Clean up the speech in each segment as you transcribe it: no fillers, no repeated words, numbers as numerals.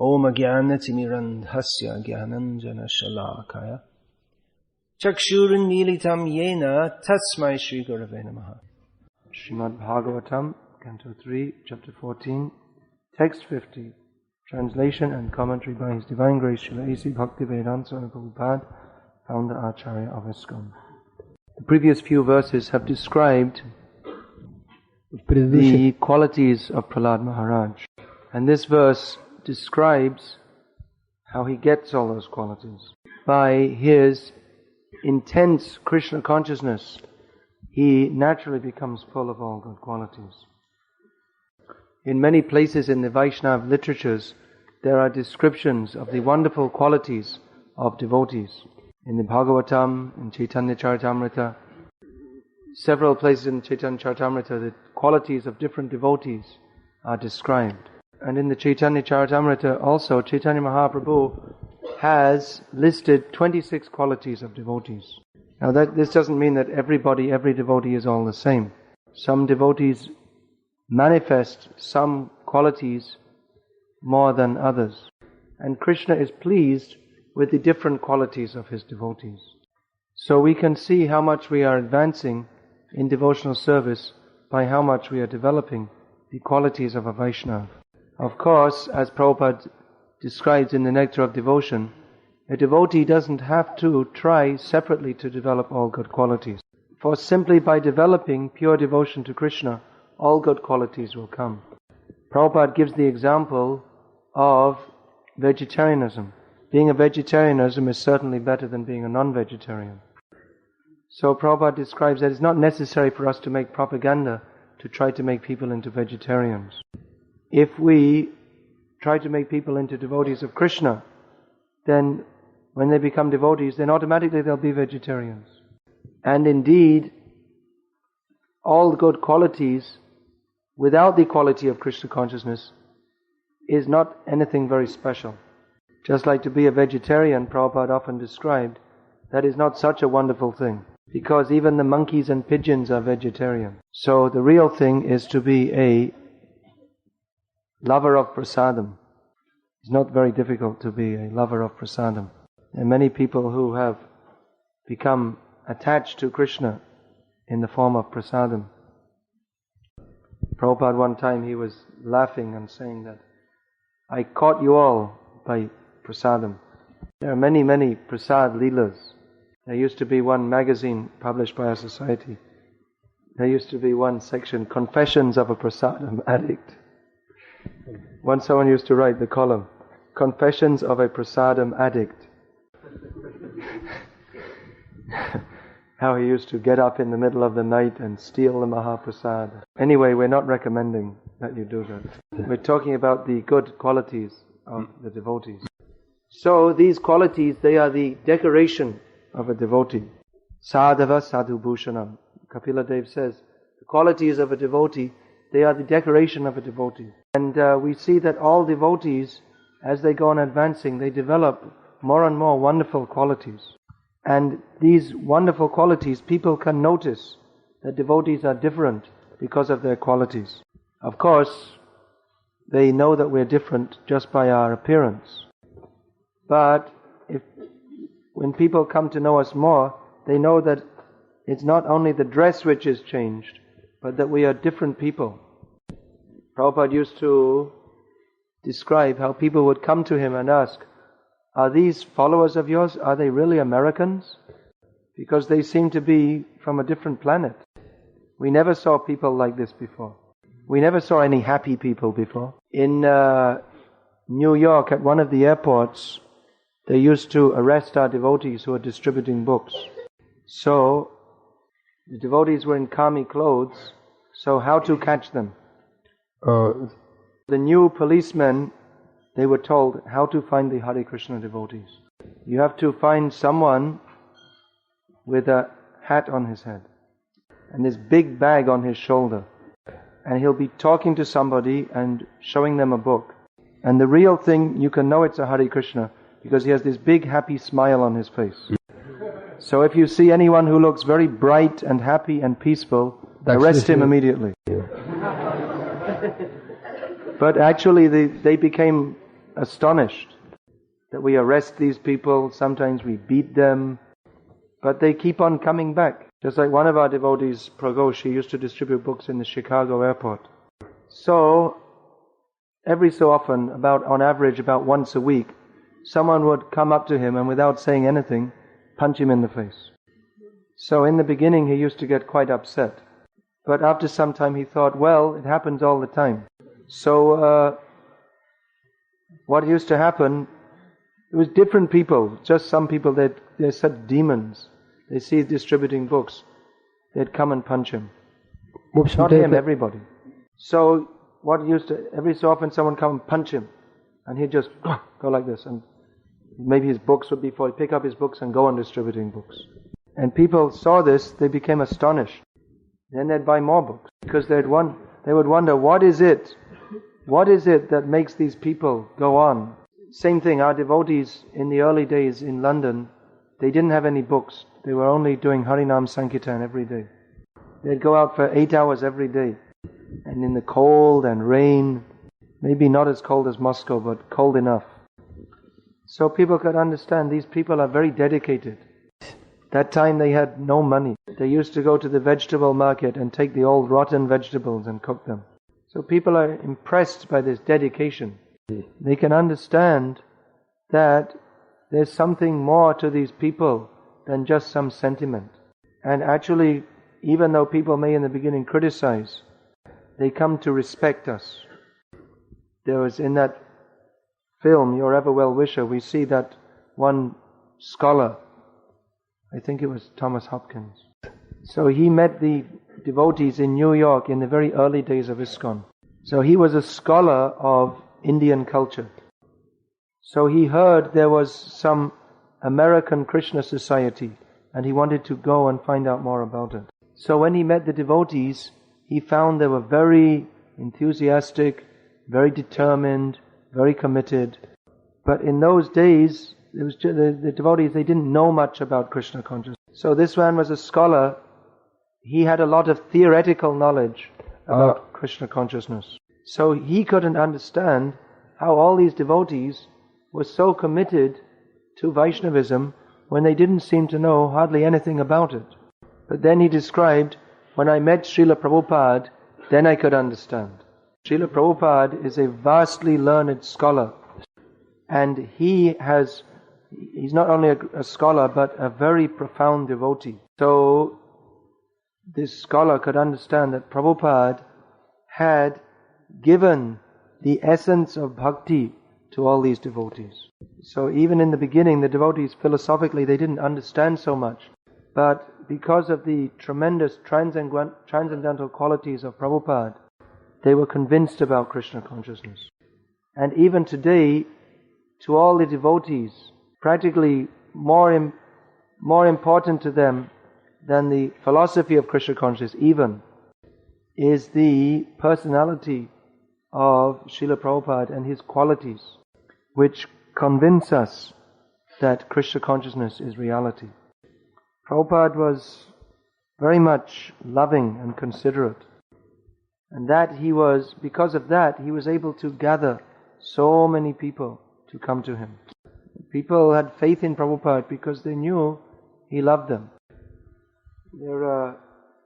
Om Jnanatimirandhasya Jnananjana Shalakaya Chakshurunmilitam Yena Tasmai Shri Gurave Namaha. Srimad Bhagavatam, Canto 3, Chapter 14, Text 50, translation and commentary by His Divine Grace Srila A.C. Bhaktivedanta Swami Prabhupada, founder Acharya of ISKCON. The previous few verses have described the qualities of Prahlad Maharaj, and this verse describes how he gets all those qualities. By his intense Krishna consciousness, he naturally becomes full of all good qualities. In many places in the Vaishnava literatures, there are descriptions of the wonderful qualities of devotees. In the Bhagavatam, in Chaitanya Charitamrita, several places in Chaitanya Charitamrita, the qualities of different devotees are described. And in the Chaitanya Charitamrita also, Chaitanya Mahaprabhu has listed 26 qualities of devotees. Now this doesn't mean that every devotee is all the same. Some devotees manifest some qualities more than others. And Krishna is pleased with the different qualities of his devotees. So we can see how much we are advancing in devotional service by how much we are developing the qualities of a Vaishnava. Of course, as Prabhupada describes in the Nectar of Devotion, a devotee doesn't have to try separately to develop all good qualities. For simply by developing pure devotion to Krishna, all good qualities will come. Prabhupada gives the example of vegetarianism. Being a vegetarianism is certainly better than being a non-vegetarian. So Prabhupada describes that it's not necessary for us to make propaganda to try to make people into vegetarians. If we try to make people into devotees of Krishna, then when they become devotees, then automatically they'll be vegetarians. And indeed, all good qualities, without the quality of Krishna consciousness, is not anything very special. Just like to be a vegetarian, Prabhupada often described, that is not such a wonderful thing, because even the monkeys and pigeons are vegetarian. So the real thing is to be a lover of prasadam. It's not very difficult to be a lover of prasadam. There are many people who have become attached to Krishna in the form of prasadam. Prabhupada one time he was laughing and saying that, I caught you all by prasadam. There are many, many prasad leelas. There used to be one magazine published by our society. There used to be one section, Confessions of a Prasadam Addict. Once someone used to write the column, Confessions of a Prasadam Addict. How he used to get up in the middle of the night and steal the Mahaprasad. Anyway, we're not recommending that you do that. We're talking about the good qualities of the devotees. So these qualities, they are the decoration of a devotee. Sadhava sadhu bhushanam. Kapila Dev says, the qualities of a devotee, they are the decoration of a devotee. And we see that all devotees, as they go on advancing, they develop more and more wonderful qualities. And these wonderful qualities, people can notice that devotees are different because of their qualities. Of course, they know that we're different just by our appearance. But when people come to know us more, they know that it's not only the dress which is changed, but that we are different people. Prabhupada used to describe how people would come to him and ask, are these followers of yours, are they really Americans? Because they seem to be from a different planet. We never saw people like this before. We never saw any happy people before. In New York, at one of the airports, they used to arrest our devotees who were distributing books. So, the devotees were in kami clothes, so how to catch them? The new policemen, they were told how to find the Hare Krishna devotees. You have to find someone with a hat on his head and this big bag on his shoulder. And he'll be talking to somebody and showing them a book. And the real thing, you can know it's a Hare Krishna because he has this big happy smile on his face. So if you see anyone who looks very bright and happy and peaceful, arrest him immediately. But actually they became astonished that we arrest these people, sometimes we beat them, but they keep on coming back. Just like one of our devotees, Pragosh, she used to distribute books in the Chicago airport. So, every so often, on average about once a week, someone would come up to him and without saying anything, punch him in the face. So in the beginning he used to get quite upset. But after some time he thought, well, it happens all the time. So what used to happen, it was different people, just some people, they're such demons. They see distributing books, they'd come and punch him. Not him, everybody. So every so often someone come and punch him, and he'd just go like this, and maybe his books would be full. He'd pick up his books and go on distributing books. And people saw this, they became astonished. Then they'd buy more books, because they would wonder, what is it that makes these people go on? Same thing, our devotees in the early days in London, they didn't have any books. They were only doing Harinam Sankirtan every day. They'd go out for 8 hours every day. And in the cold and rain, maybe not as cold as Moscow, but cold enough. So people could understand these people are very dedicated. That time they had no money. They used to go to the vegetable market and take the old rotten vegetables and cook them. So people are impressed by this dedication. They can understand that there's something more to these people than just some sentiment. And actually, even though people may in the beginning criticize, they come to respect us. There was in that film, Your Ever Well Wisher, we see that one scholar, I think it was Thomas Hopkins. So he met the devotees in New York in the very early days of ISKCON. So he was a scholar of Indian culture. So he heard there was some American Krishna society, and he wanted to go and find out more about it. So when he met the devotees, he found they were very enthusiastic, very determined, very committed. But in those days, it was just, the devotees, they didn't know much about Krishna consciousness. So this man was a scholar. He had a lot of theoretical knowledge about Krishna consciousness. So he couldn't understand how all these devotees were so committed to Vaishnavism when they didn't seem to know hardly anything about it. But then he described, when I met Srila Prabhupada, then I could understand. Srila Prabhupada is a vastly learned scholar, and he's not only a scholar but a very profound devotee. So this scholar could understand that Prabhupada had given the essence of bhakti to all these devotees. So even in the beginning, the devotees philosophically they didn't understand so much, but because of the tremendous transcendental qualities of Prabhupada, they were convinced about Krishna consciousness. And even today, to all the devotees, practically more important to them than the philosophy of Krishna consciousness even, is the personality of Srila Prabhupada and his qualities, which convince us that Krishna consciousness is reality. Prabhupada was very much loving and considerate, and because of that, he was able to gather so many people to come to him. People had faith in Prabhupada because they knew he loved them. There are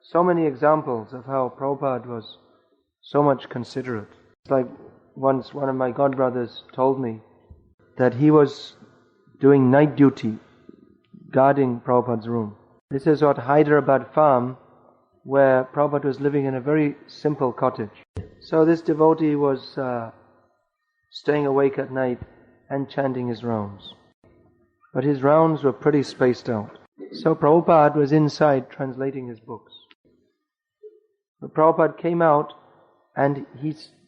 so many examples of how Prabhupada was so much considerate. It's like once one of my godbrothers told me that he was doing night duty guarding Prabhupada's room. This is at Hyderabad farm, where Prabhupada was living in a very simple cottage. So this devotee was staying awake at night and chanting his rounds. But his rounds were pretty spaced out. So Prabhupada was inside translating his books. But Prabhupada came out and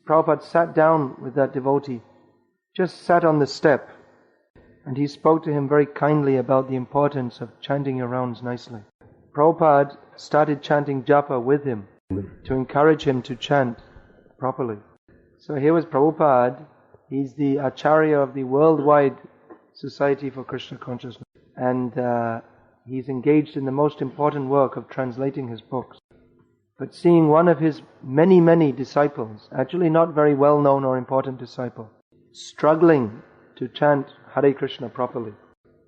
Prabhupada sat down with that devotee, just sat on the step, and he spoke to him very kindly about the importance of chanting your rounds nicely. Prabhupada started chanting japa with him to encourage him to chant properly. So here was Prabhupada. He's the Acharya of the Worldwide Society for Krishna Consciousness, and he's engaged in the most important work of translating his books. But seeing one of his many, many disciples, actually not very well known or important disciple, struggling to chant Hare Krishna properly.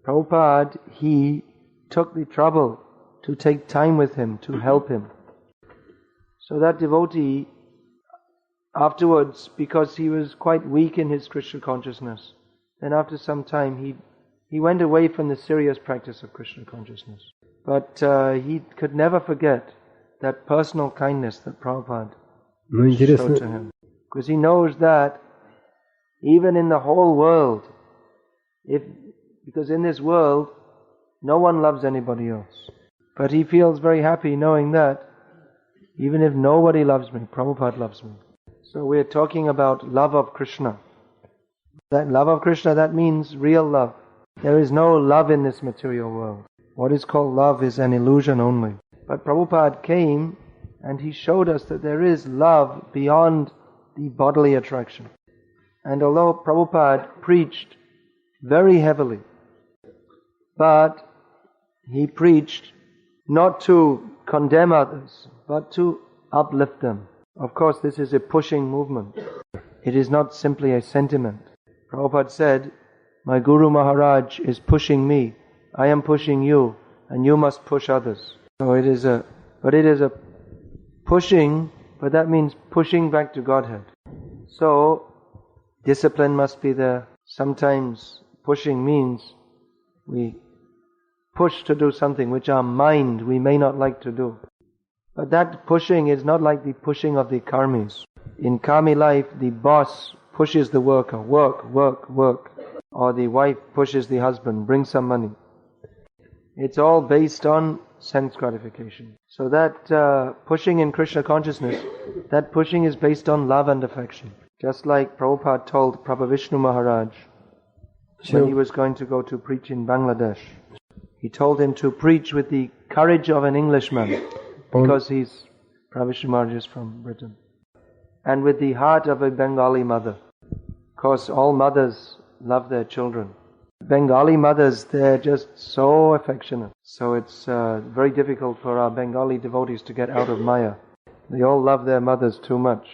Prabhupada, he took the trouble to take time with him, to help him. So that devotee, afterwards, because he was quite weak in his Krishna consciousness, then after some time he went away from the serious practice of Krishna consciousness. But he could never forget that personal kindness that Prabhupada showed to him. Because he knows that even in the whole world, because in this world, no one loves anybody else. But he feels very happy knowing that even if nobody loves me, Prabhupada loves me. So we're talking about love of Krishna. That love of Krishna, that means real love. There is no love in this material world. What is called love is an illusion only. But Prabhupada came and he showed us that there is love beyond the bodily attraction. And although Prabhupada preached very heavily, but he preached not to condemn others, but to uplift them. Of course, this is a pushing movement. It is not simply a sentiment. Prabhupada said, my Guru Maharaj is pushing me, I am pushing you, and you must push others. So it is a pushing, but that means pushing back to Godhead. So, discipline must be there. Sometimes pushing means we push to do something which our mind we may not like to do. But that pushing is not like the pushing of the karmis. In karmi life, the boss pushes the worker, work, work, work. Or the wife pushes the husband, bring some money. It's all based on sense gratification. So that pushing in Krishna consciousness, that pushing is based on love and affection. Just like Prabhupada told Prabhu Vishnu Maharaj when he was going to go to preach in Bangladesh. He told him to preach with the courage of an Englishman, because Prabhu Vishnu Maharaj is from Britain, and with the heart of a Bengali mother. Of course, all mothers love their children. Bengali mothers, they're just so affectionate. So it's very difficult for our Bengali devotees to get out of Maya. They all love their mothers too much.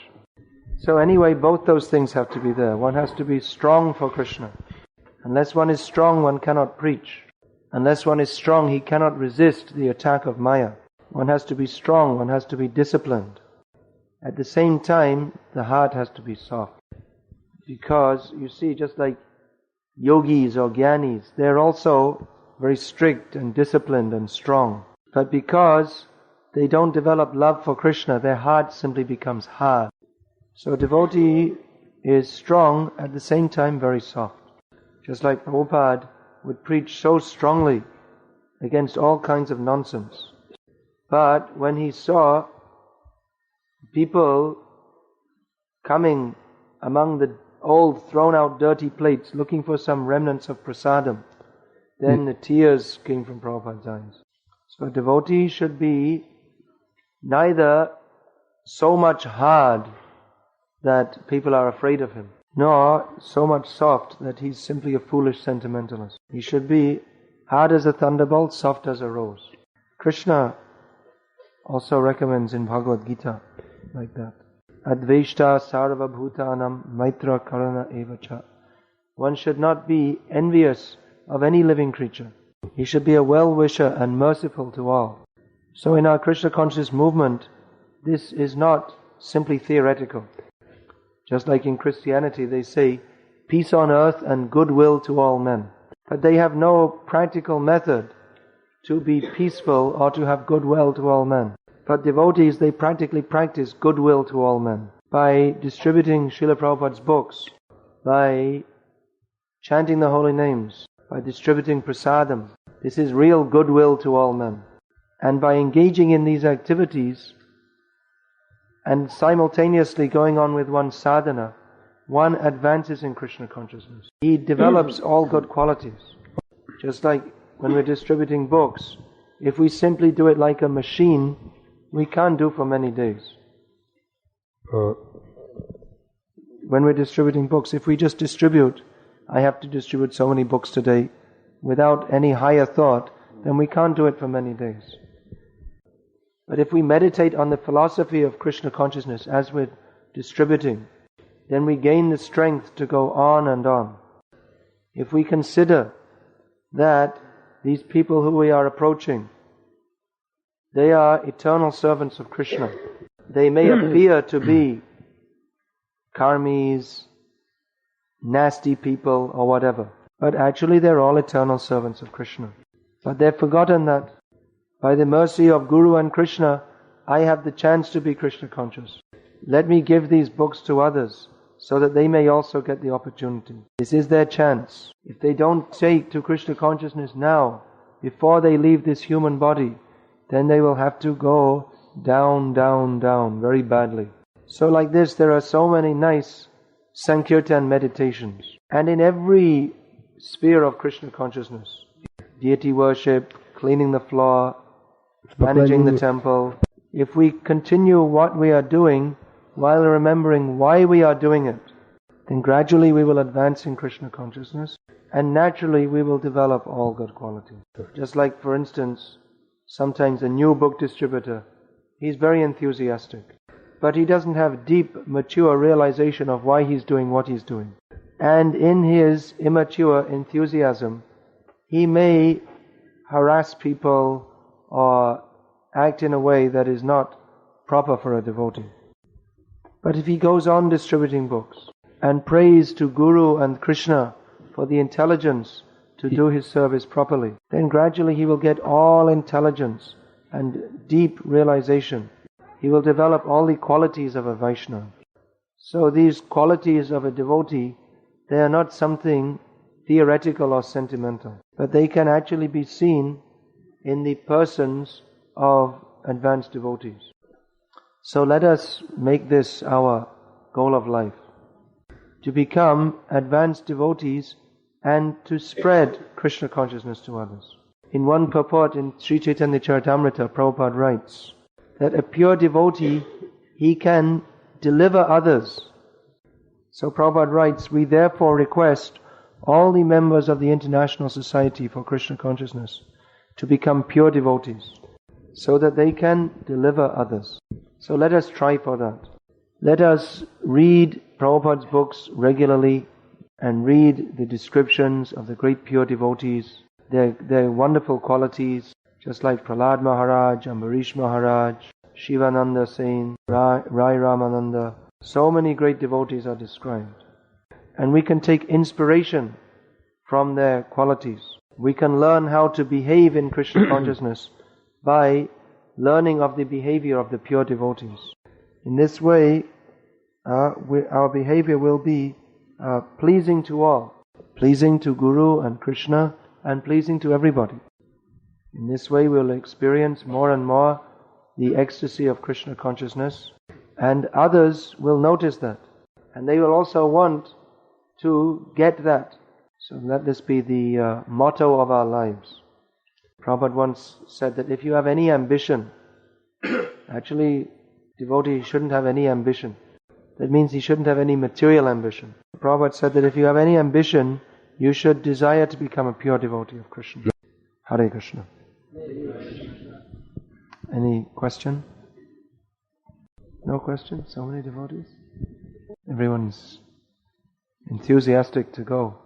So anyway, both those things have to be there. One has to be strong for Krishna. Unless one is strong, one cannot preach. Unless one is strong, he cannot resist the attack of Maya. One has to be strong, one has to be disciplined. At the same time, the heart has to be soft. Because, you see, just like yogis or jnanis, they're also very strict and disciplined and strong. But because they don't develop love for Krishna, their heart simply becomes hard. So a devotee is strong, at the same time very soft. Just like Prabhupada would preach so strongly against all kinds of nonsense. But when he saw people coming among the old thrown out dirty plates looking for some remnants of prasadam, then the tears came from Prabhupada's eyes. So a devotee should be neither so much hard that people are afraid of him, nor so much soft that he's simply a foolish sentimentalist. He should be hard as a thunderbolt, soft as a rose. Krishna also recommends in Bhagavad-gita like that. Adveshta sarva bhutanam maitra karana evacha. One should not be envious of any living creature. He should be a well-wisher and merciful to all. So in our Krishna conscious movement, this is not simply theoretical. Just like in Christianity they say, peace on earth and goodwill to all men. But they have no practical method to be peaceful or to have goodwill to all men. But devotees, they practically practice goodwill to all men by distributing Srila Prabhupada's books, by chanting the holy names, by distributing prasadam. This is real goodwill to all men. And by engaging in these activities and simultaneously going on with one's sadhana, one advances in Krishna consciousness. He develops all good qualities. Just like when we're distributing books, if we simply do it like a machine, we can't do for many days. When we're distributing books, if we just distribute, I have to distribute so many books today, without any higher thought, then we can't do it for many days. But if we meditate on the philosophy of Krishna consciousness as we're distributing, then we gain the strength to go on and on. If we consider that these people who we are approaching, they are eternal servants of Krishna. They may appear to be karmis, nasty people or whatever, but actually they're all eternal servants of Krishna. But they've forgotten that by the mercy of Guru and Krishna, I have the chance to be Krishna conscious. Let me give these books to others so that they may also get the opportunity. This is their chance. If they don't take to Krishna consciousness now, before they leave this human body, then they will have to go down, down, down very badly. So like this, there are so many nice Sankirtan meditations. And in every sphere of Krishna consciousness, deity worship, cleaning the floor, managing the temple, if we continue what we are doing while remembering why we are doing it, then gradually we will advance in Krishna consciousness and naturally we will develop all good qualities. Just like, for instance, sometimes a new book distributor, he's very enthusiastic, but he doesn't have deep, mature realization of why he's doing what he's doing. And in his immature enthusiasm, he may harass people or act in a way that is not proper for a devotee. But if he goes on distributing books and prays to Guru and Krishna for the intelligence to do his service properly, then gradually he will get all intelligence and deep realization. He will develop all the qualities of a Vaishnava. So these qualities of a devotee, they are not something theoretical or sentimental, but they can actually be seen in the persons of advanced devotees. So let us make this our goal of life, to become advanced devotees and to spread Krishna consciousness to others. In one purport in Sri Chaitanya Charitamrita, Prabhupada writes that a pure devotee, he can deliver others. So Prabhupada writes, we therefore request all the members of the International Society for Krishna Consciousness to become pure devotees, so that they can deliver others. So let us try for that. Let us read Prabhupada's books regularly and read the descriptions of the great pure devotees, their wonderful qualities, just like Prahlad Maharaj, Ambarish Maharaj, Shivananda Sain, Rai Ramananda. So many great devotees are described. And we can take inspiration from their qualities. We can learn how to behave in Krishna consciousness by learning of the behavior of the pure devotees. In this way, our behavior will be pleasing to all, pleasing to Guru and Krishna, and pleasing to everybody. In this way, we will experience more and more the ecstasy of Krishna consciousness, and others will notice that, and they will also want to get that. So let this be the motto of our lives. Prabhupada once said that if you have any ambition, actually, devotee shouldn't have any ambition. That means he shouldn't have any material ambition. Prabhupada said that if you have any ambition, you should desire to become a pure devotee of Krishna. Hare Krishna. Any question? No question? So many devotees? Everyone's enthusiastic to go.